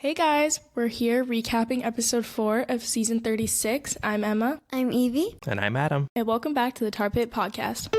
Hey guys, we're here recapping episode 4 of season 36. I'm Emma. I'm Evie. And I'm Adam. And welcome back to the Tar Pit Podcast.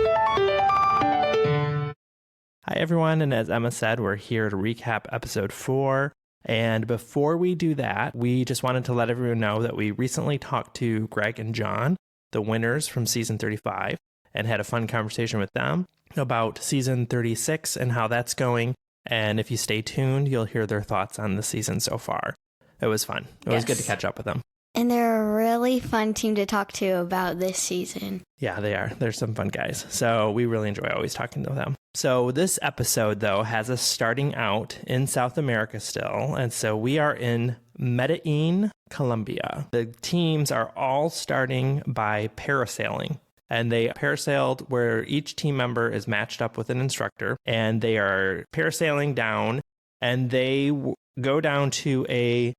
Hi everyone, and as Emma said, we're here to recap episode 4. And before we do that, we just wanted to let everyone know that we recently talked to Greg and John, the winners from season 35, and had a fun conversation with them about season 36 and how that's going. And if you stay tuned, you'll hear their thoughts on the season so far. It was fun. It was good to catch up with them. And they're a really fun team to talk to about this season. Yeah, they are. They're some fun guys. So we really enjoy always talking to them. So this episode, though, has us starting out in South America still. And so we are in Medellin, Colombia. The teams are all starting by parasailing. And they parasailed where each team member is matched up with an instructor. And they are parasailing down. And they go down to a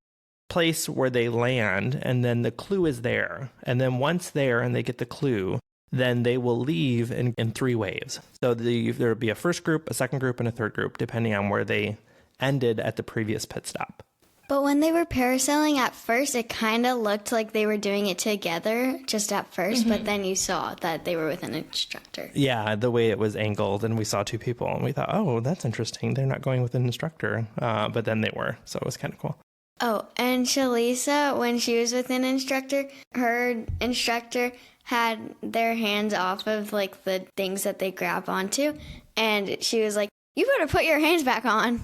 place where they land. And then the clue is there. And then once there and they get the clue, then they will leave in 3 waves. So there will be a first group, a second group, and a third group, depending on where they ended at the previous pit stop. But when they were parasailing at first, it kind of looked like they were doing it together just at first, but then you saw that they were with an instructor. Yeah, the way it was angled, and we saw 2 people, and we thought, oh, that's interesting. They're not going with an instructor, but then they were, so it was kind of cool. Oh, and Shalisa, when she was with an instructor, her instructor had their hands off of like the things that they grab onto, and she was like, "You better put your hands back on."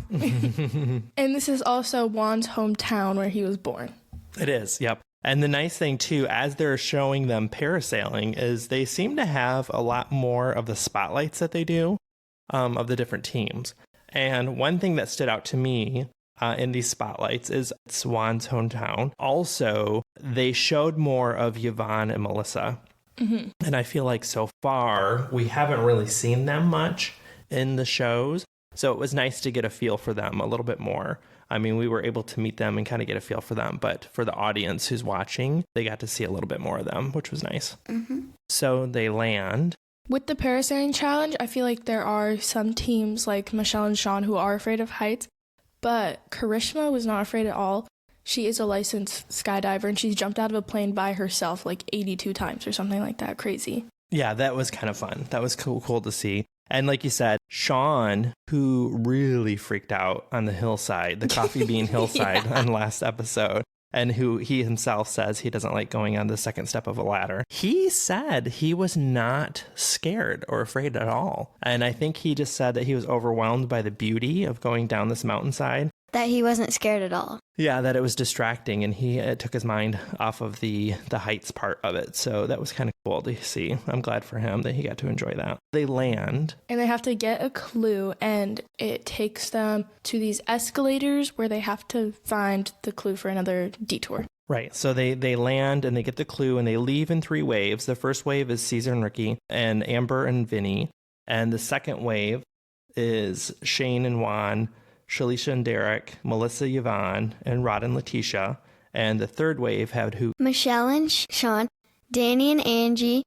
And this is also Juan's hometown where he was born. It is, yep. And the nice thing, too, as they're showing them parasailing, is they seem to have a lot more of the spotlights that they do of the different teams. And one thing that stood out to me in these spotlights is Juan's hometown. Also, they showed more of Yvonne and Melissa. Mm-hmm. And I feel like so far, we haven't really seen them much in the shows. So it was nice to get a feel for them a little bit more. I mean, we were able to meet them and kind of get a feel for them. But for the audience who's watching, they got to see a little bit more of them, which was nice. Mm-hmm. So they land. With the parasailing challenge, I feel like there are some teams like Michelle and Sean who are afraid of heights. But Karishma was not afraid at all. She is a licensed skydiver, and she's jumped out of a plane by herself like 82 times or something like that. Crazy. Yeah, that was kind of fun. That was cool to see. And like you said, Sean, who really freaked out on the hillside, the coffee bean hillside on last episode, and who he himself says he doesn't like going on the second step of a ladder. He said he was not scared or afraid at all. And I think he just said that he was overwhelmed by the beauty of going down this mountainside. That he wasn't scared at all. Yeah, that it was distracting, and it took his mind off of the heights part of it. So that was kind of cool to see. I'm glad for him that he got to enjoy that. They land. And they have to get a clue, and it takes them to these escalators where they have to find the clue for another detour. Right. So they land, and they get the clue, and they leave in 3 waves. The first wave is Caesar and Ricky, and Amber and Vinny. And the second wave is Shane and Juan, Shalisha and Derek, Melissa, Yvonne, and Rod and Letitia. And the third wave had who? Michelle and Sean, Danny and Angie,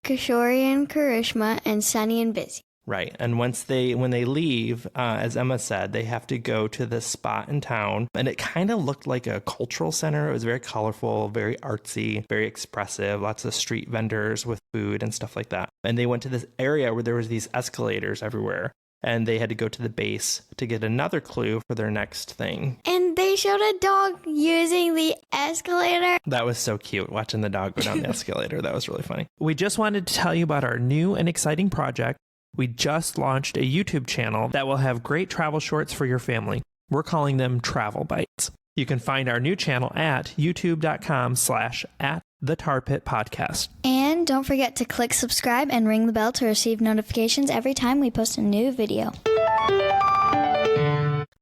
Kishori and Karishma, and Sunny and Busy. Right. And when they leave, as Emma said, they have to go to this spot in town. And it kind of looked like a cultural center. It was very colorful, very artsy, very expressive, lots of street vendors with food and stuff like that. And they went to this area where there was these escalators everywhere. And they had to go to the base to get another clue for their next thing. And they showed a dog using the escalator. That was so cute, watching the dog go down the escalator. That was really funny. We just wanted to tell you about our new and exciting project. We just launched a YouTube channel that will have great travel shorts for your family. We're calling them Travel Bites. You can find our new channel at youtube.com/@thetarpitpodcast. And don't forget to click subscribe and ring the bell to receive notifications every time we post a new video.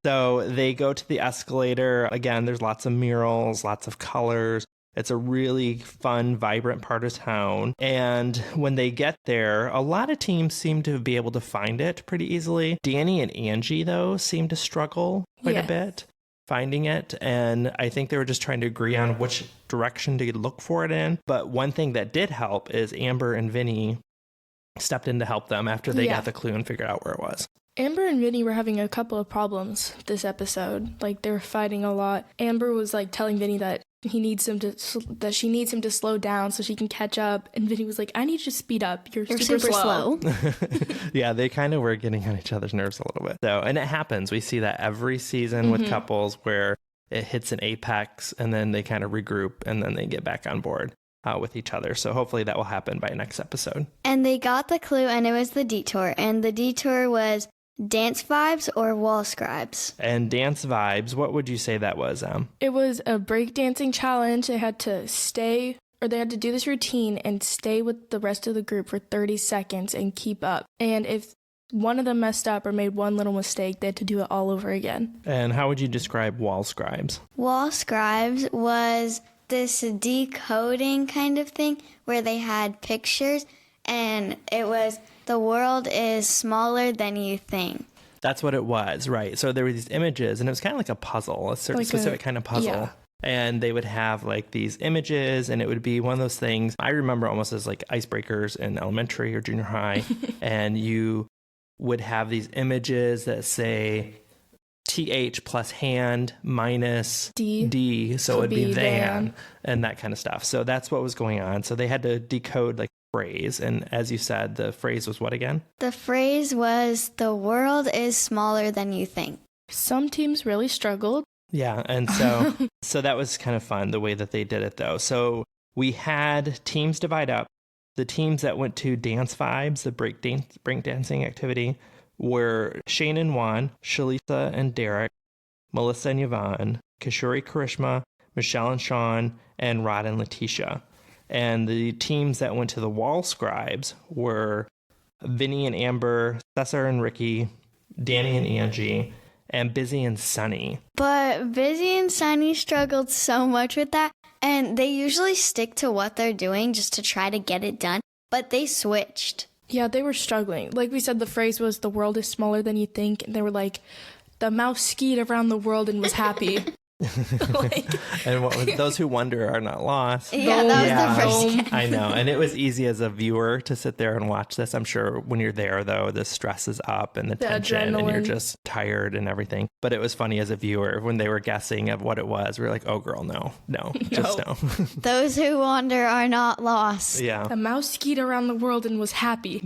So they go to the escalator. Again, there's lots of murals, lots of colors. It's a really fun, vibrant part of town. And when they get there, a lot of teams seem to be able to find it pretty easily. Danny and Angie, though, seem to struggle quite a bit finding it. And I think they were just trying to agree on which direction to look for it in. But one thing that did help is Amber and Vinny stepped in to help them after they got the clue and figured out where it was. Amber and Vinny were having a couple of problems this episode. Like, they were fighting a lot. Amber was like telling Vinny that she needs him to slow down so she can catch up. And Vinny was like, I need you to speed up. You're super slow. Yeah, they kind of were getting on each other's nerves a little bit. So, and it happens. We see that every season with couples where it hits an apex and then they kind of regroup and then they get back on board with each other. So hopefully that will happen by next episode. And they got the clue, and it was the detour. And the detour was dance vibes or wall scribes. And dance vibes, what would you say that was, Em? It was a breakdancing challenge. They had to do this routine and stay with the rest of the group for 30 seconds and keep up. And if one of them messed up or made one little mistake, they had to do it all over again. And how would you describe wall scribes? Wall scribes was this decoding kind of thing where they had pictures, and it was the world is smaller than you think. That's what it was, right? So there were these images, and it was kind of like a puzzle, a certain specific kind of puzzle. Yeah. And they would have like these images, and it would be one of those things I remember almost as like icebreakers in elementary or junior high. And you would have these images that say TH plus hand minus D. So it would be van and that kind of stuff. So that's what was going on. So they had to decode like phrase. And as you said, the phrase was what again? The phrase was the world is smaller than you think. Some teams really struggled. Yeah. And so that was kind of fun the way that they did it though. So we had teams divide up. The teams that went to dance vibes, the breakdancing activity, were Shane and Juan, Shalisa and Derek, Melissa and Yvonne, Kishori Karishma, Michelle and Sean, and Rod and Letitia. And the teams that went to the wall scribes were Vinny and Amber, Cesar and Ricky, Danny and Angie, and Busy and Sunny. But Busy and Sunny struggled so much with that, and they usually stick to what they're doing just to try to get it done, but they switched. Yeah, they were struggling. Like we said, the phrase was the world is smaller than you think, and they were like, the mouse skied around the world and was happy. And what was, those who wonder are not lost. Yeah, that was the first. I know. And it was easy as a viewer to sit there and watch this. I'm sure when you're there, though, the stress is up and the tension adrenaline. And you're just tired and everything. But it was funny as a viewer when they were guessing of what it was. We were like, oh, girl, no, just no. Those who wander are not lost. Yeah. The mouse skied around the world and was happy.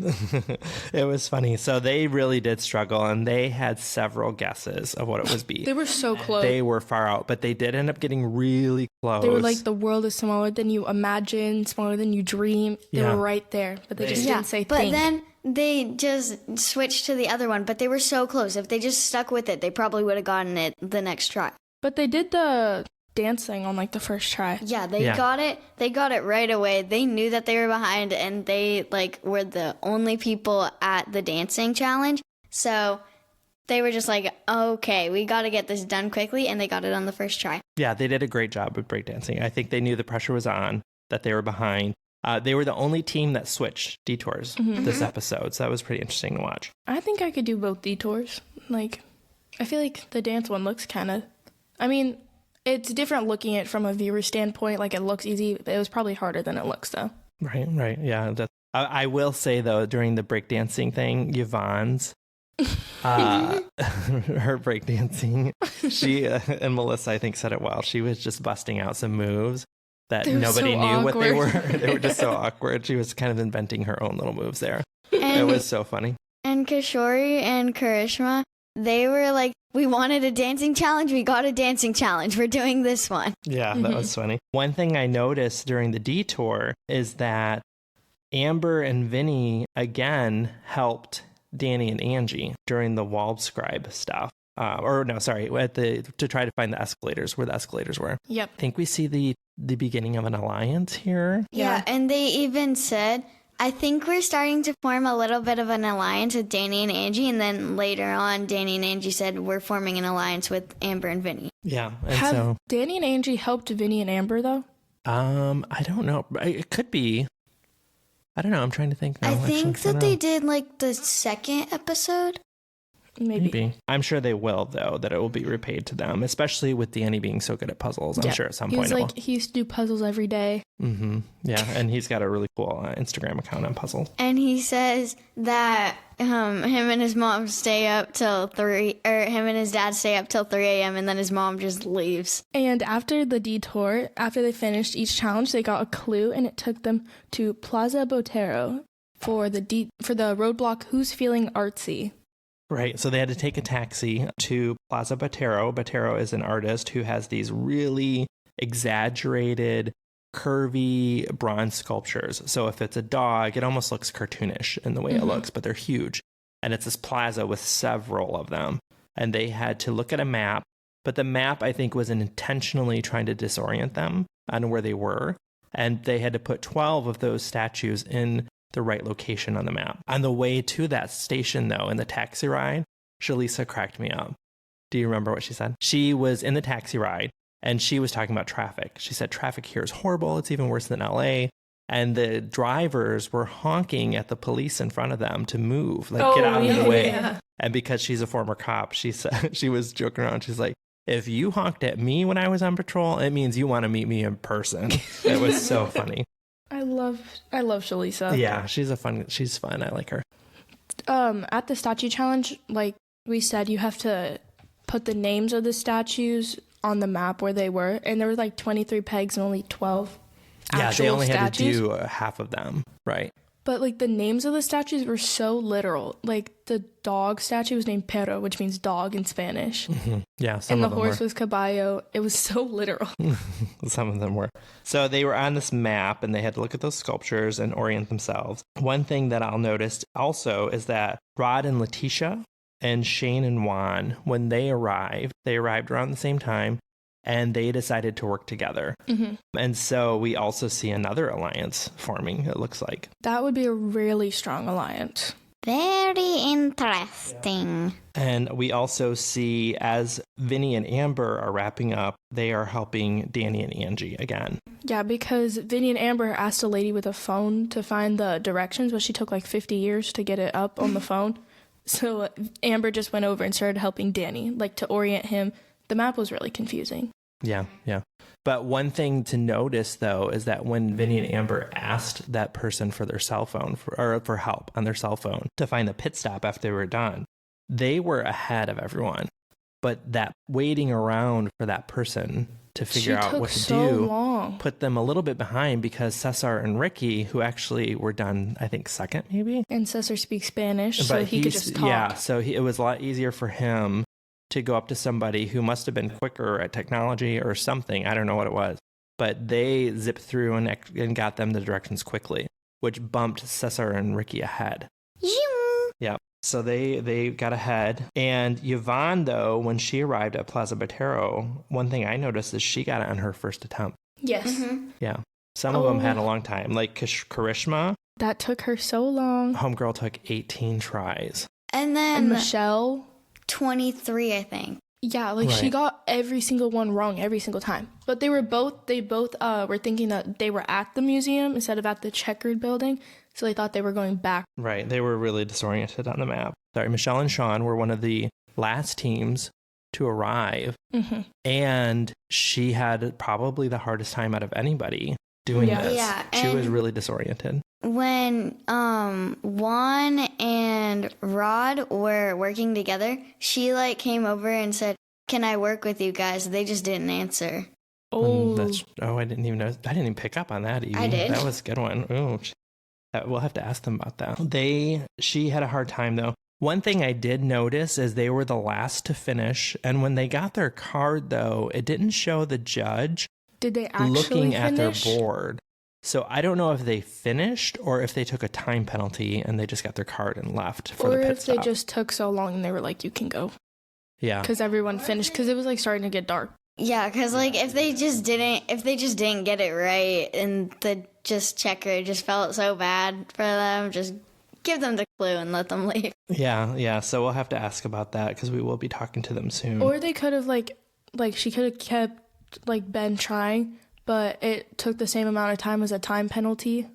It was funny. So they really did struggle, and they had several guesses of what it was be. They were so close. They were far out, but they did end up getting really close. They were like, the world is smaller than you imagine, smaller than you dream. They were right there, but they just didn't say but think. then they just switched to the other one, but they were so close. If they just stuck with it, they probably would have gotten it the next try. But they did the dancing on like the first try. Yeah, they got it. They got it right away. They knew that they were behind, and they like were the only people at the dancing challenge. So they were just like, okay, we got to get this done quickly, and they got it on the first try. Yeah, they did a great job with breakdancing. I think they knew the pressure was on, that they were behind. They were the only team that switched detours this episode, so that was pretty interesting to watch. I think I could do both detours. Like, I feel like the dance one looks kind of... I mean, it's different looking at it from a viewer standpoint. Like, it looks easy. It was probably harder than it looks, though. Right. Yeah. I will say, though, during the breakdancing thing, Yvonne's, her breakdancing, she and Melissa, I think, said it well. She was just busting out some moves that nobody knew what they were. They were just so awkward. She was kind of inventing her own little moves there. It was so funny. And Kishori and Karishma, they were like, we wanted a dancing challenge. We got a dancing challenge. We're doing this one. Yeah, that was funny. One thing I noticed during the detour is that Amber and Vinny again helped Danny and Angie during the wall scribe stuff. To try to find the escalators, where the escalators were. Yep. I think we see the beginning of an alliance here. Yeah, and they even said, I think we're starting to form a little bit of an alliance with Danny and Angie, and then later on, Danny and Angie said we're forming an alliance with Amber and Vinny. Yeah, and Have Danny and Angie helped Vinny and Amber, though? I don't know. It could be. I don't know. I'm trying to think now. I think that they did like the second episode. Maybe. I'm sure they will, though, that it will be repaid to them, especially with Danny being so good at puzzles. I'm sure at some point it will. He used to do puzzles every day. Mm-hmm. Yeah, and he's got a really cool Instagram account on puzzles. And he says that him and his mom stay up till 3, or him and his dad stay up till 3 a.m. and then his mom just leaves. And after the detour, after they finished each challenge, they got a clue, and it took them to Plaza Botero for the roadblock Who's Feeling Artsy. Right. So they had to take a taxi to Plaza Botero. Botero is an artist who has these really exaggerated, curvy bronze sculptures. So if it's a dog, it almost looks cartoonish in the way it looks, but they're huge. And it's this plaza with several of them. And they had to look at a map. But the map, I think, was intentionally trying to disorient them on where they were. And they had to put 12 of those statues in the right location on the map. On the way to that station, though, in the taxi ride, Shalisa cracked me up. Do you remember what she said? She was in the taxi ride, and she was talking about traffic. She said, traffic here is horrible. It's even worse than LA. And the drivers were honking at the police in front of them to move, like, get out of the way. Yeah. And because she's a former cop, she said, she was joking around. She's like, if you honked at me when I was on patrol, it means you want to meet me in person. It was so funny. I love Shalisa. Yeah, she's fun. I like her. At the statue challenge, like we said, you have to put the names of the statues on the map where they were, and there were like 23 pegs and only 12 actual statues. Yeah, they only had to do half of them, right? But like the names of the statues were so literal. Like the dog statue was named Perro, which means dog in Spanish. Mm-hmm. Yeah, and the horse was Caballo. It was so literal. Some of them were. So they were on this map, and they had to look at those sculptures and orient themselves. One thing that I'll notice also is that Rod and Letitia and Shane and Juan, when they arrived around the same time, and they decided to work together. Mm-hmm. And so we also see another alliance forming, it looks like. That would be a really strong alliance. Very interesting. Yeah. And we also see, as Vinny and Amber are wrapping up, they are helping Danny and Angie again. Yeah, because Vinny and Amber asked a lady with a phone to find the directions, but she took like 50 years to get it up on the phone. So Amber just went over and started helping Danny, like to orient him. The map was really confusing. Yeah. But one thing to notice, though, is that when Vinny and Amber asked that person for their cell phone, for help on their cell phone to find the pit stop after they were done, they were ahead of everyone. But that waiting around for that person to figure out what to do put them a little bit behind, because Cesar and Ricky, who actually were done, I think, second maybe. And Cesar speaks Spanish, so he could just talk. Yeah, so it was a lot easier for him to go up to somebody who must have been quicker at technology or something. I don't know what it was. But they zipped through and got them the directions quickly, which bumped Cesar and Ricky ahead. Yeah. So they got ahead. And Yvonne, though, when she arrived at Plaza Botero, one thing I noticed is she got it on her first attempt. Yes. Mm-hmm. Yeah. Some of them had a long time. Like Karishma. That took her so long. Homegirl took 18 tries. And then and Michelle, 23, I think. Yeah, like she got every single one wrong every single time. But they both were thinking that they were at the museum instead of at the checkered building. So they thought they were going back. Right. They were really disoriented on the map. Sorry, Michelle and Sean were one of the last teams to arrive. Mm-hmm. And she had probably the hardest time out of anybody doing this. Yeah, she was really disoriented. When Juan and Rod were working together, she came over and said, "Can I work with you guys?" They just didn't answer. Oh, I didn't even know. I didn't even pick up on that. Evie. I did. That was a good one. Oh, we'll have to ask them about that. She had a hard time though. One thing I did notice is they were the last to finish, and when they got their card though, it didn't show the judge. Did they actually looking finish? At their board? So I don't know if they finished or if they took a time penalty and they just got their card and left for the pit stop. Or if they just took so long and they were like, "You can go." Yeah. Because everyone finished, because it was starting to get dark. Yeah, because if they just didn't get it right and the just checker just felt so bad for them, just give them the clue and let them leave. Yeah. So we'll have to ask about that because we will be talking to them soon. Or they could have she could have kept Ben trying, but it took the same amount of time as a time penalty.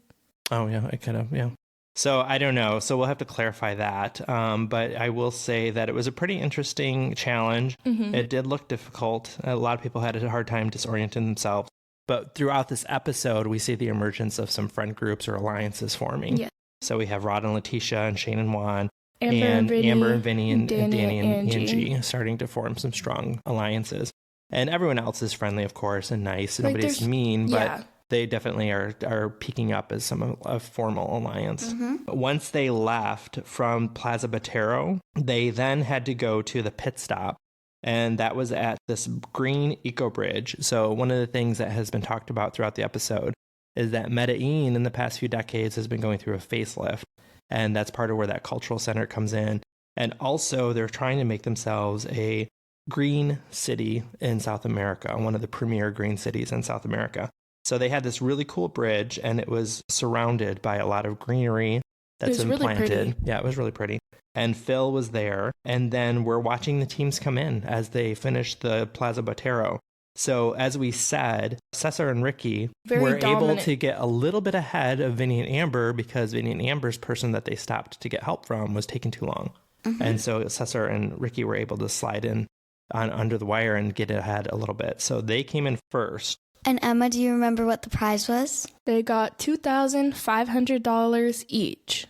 Oh yeah, it could have. Yeah. So I don't know. So we'll have to clarify that. But I will say that it was a pretty interesting challenge. It did look difficult. A lot of people had a hard time disorienting themselves. But throughout this episode, we see the emergence of some friend groups or alliances forming. Yeah. So we have Rod and Letitia and Shane and Juan. Amber and Vinny and Danny and Angie. Angie starting to form some strong alliances. And everyone else is friendly, of course, and nice. Like, Nobody's there's- mean, but yeah. they definitely are peaking up as a formal alliance. Once they left from Plaza Botero, they then had to go to the pit stop. And that was at this green eco bridge. So one of the things that has been talked about throughout the episode is that Medellin in the past few decades has been going through a facelift. And that's part of where that cultural center comes in. And also they're trying to make themselves a green city in South America, one of the premier green cities in South America. So they had this really cool bridge and it was surrounded by a lot of greenery that's been really planted. pretty. Yeah, it was really pretty. And Phil was there. And then we're watching the teams come in as they finish the Plaza Botero. So as we said, Cesar and Ricky were able dominant. to get a little bit ahead of Vinny and Amber because Vinny and Amber's person that they stopped to get help from was taking too long. And so Cesar and Ricky were able to slide in under the wire and get ahead a little bit. So they came in first. And Emma, do you remember what the prize was? They got $2,500 each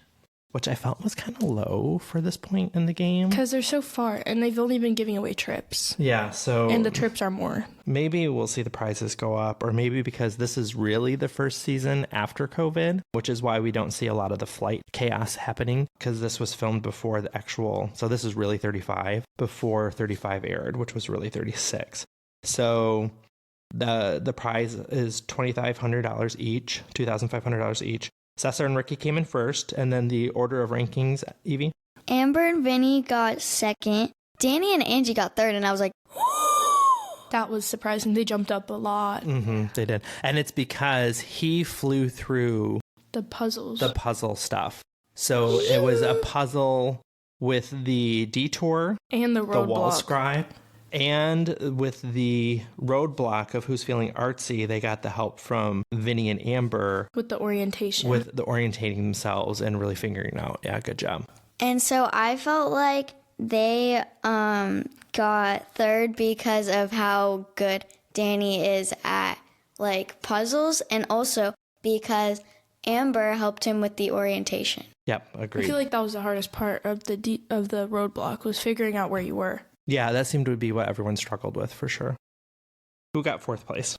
Which I felt was kind of low for this point in the game. because they're so far and they've only been giving away trips. Yeah, so And the trips are more. maybe we'll see the prizes go up, or maybe because this is really the first season after COVID, which is why we don't see a lot of the flight chaos happening, because this was filmed before the actual, so this is really 35, before 35 aired, which was really 36. So the prize is $2,500 each, $2,500 each. Cesar and Ricky came in first, and then the order of rankings, Evie? Amber and Vinny got second. Danny and Angie got third, and I was like, That was surprising. They jumped up a lot. They did. And it's because he flew through The puzzles. the puzzle stuff. So it was a puzzle with the detour, and the the wall roadblock. scribe, and with the roadblock of Who's Feeling Artsy. They got the help from Vinny and Amber With the orientation. with the orientating themselves and really figuring it out. Yeah, good job. and so I felt like they got third because of how good Danny is at like puzzles, and also because Amber helped him with the orientation. Yep, I agreed. feel like that was the hardest part of the roadblock was figuring out where you were. Yeah, that seemed to be what everyone struggled with for sure. Who got fourth place?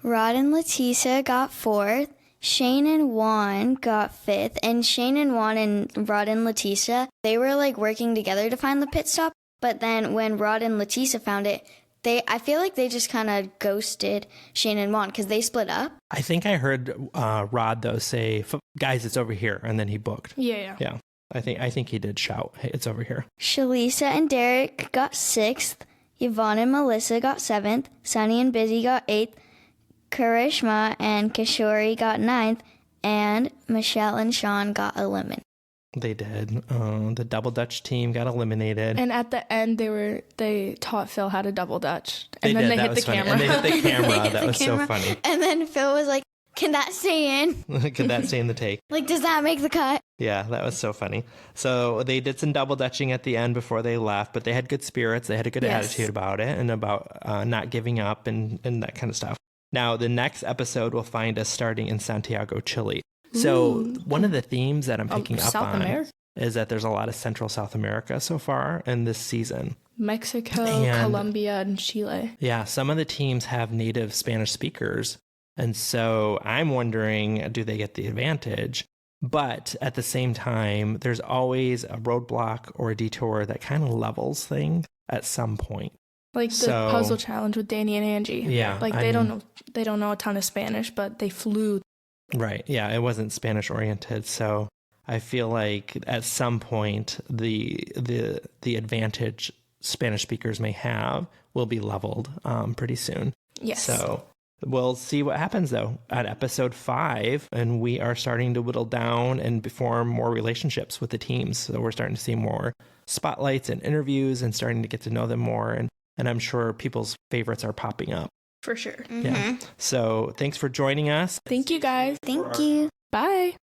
Rod and Leticia got fourth. Shane and Juan got fifth. And Shane and Juan and Rod and Leticia, they were like working together to find the pit stop. But then when Rod and Leticia found it, I feel like they just kind of ghosted Shane and Juan because they split up. I think I heard Rod, though, say, guys, it's over here. And then he booked. Yeah. Yeah, I think he did shout, hey, it's over here. Shalisa and Derek got sixth. Yvonne and Melissa got seventh. Sunny and Busy got eighth. Karishma and Kishori got ninth. And Michelle and Sean got eliminated. They did. The Double Dutch team got eliminated. And at the end, they taught Phil how to double dutch, They and then did. they That hit the was funny. camera. And they hit the camera. They hit That the was camera. so funny. And then Phil was like, can that stay in? Could that stay in the take? Like, does that make the cut? Yeah, that was so funny. So they did some double dutching at the end before they left, but they had good spirits. They had a good Yes. attitude about it and about not giving up and that kind of stuff. Now, the next episode will find us starting in Santiago, Chile. So one of the themes that I'm picking up South on America, is that there's a lot of Central South America so far in this season. Mexico, And- Colombia, and Chile. Yeah, some of the teams have native Spanish speakers. And so I'm wondering, do they get the advantage? But at the same time, there's always a roadblock or a detour that kind of levels things at some point. Like the So- puzzle challenge with Danny and Angie. Yeah, Like I they mean- don't know a ton of Spanish, but they flew. Right. Yeah, it wasn't Spanish oriented. So I feel like at some point the advantage Spanish speakers may have will be leveled pretty soon. Yes. So we'll see what happens though at episode 5, and we are starting to whittle down and form more relationships with the teams. So we're starting to see more spotlights and interviews and starting to get to know them more. And I'm sure people's favorites are popping up. For sure. Yeah. So thanks for joining us. Thank you guys. Thank you. Bye.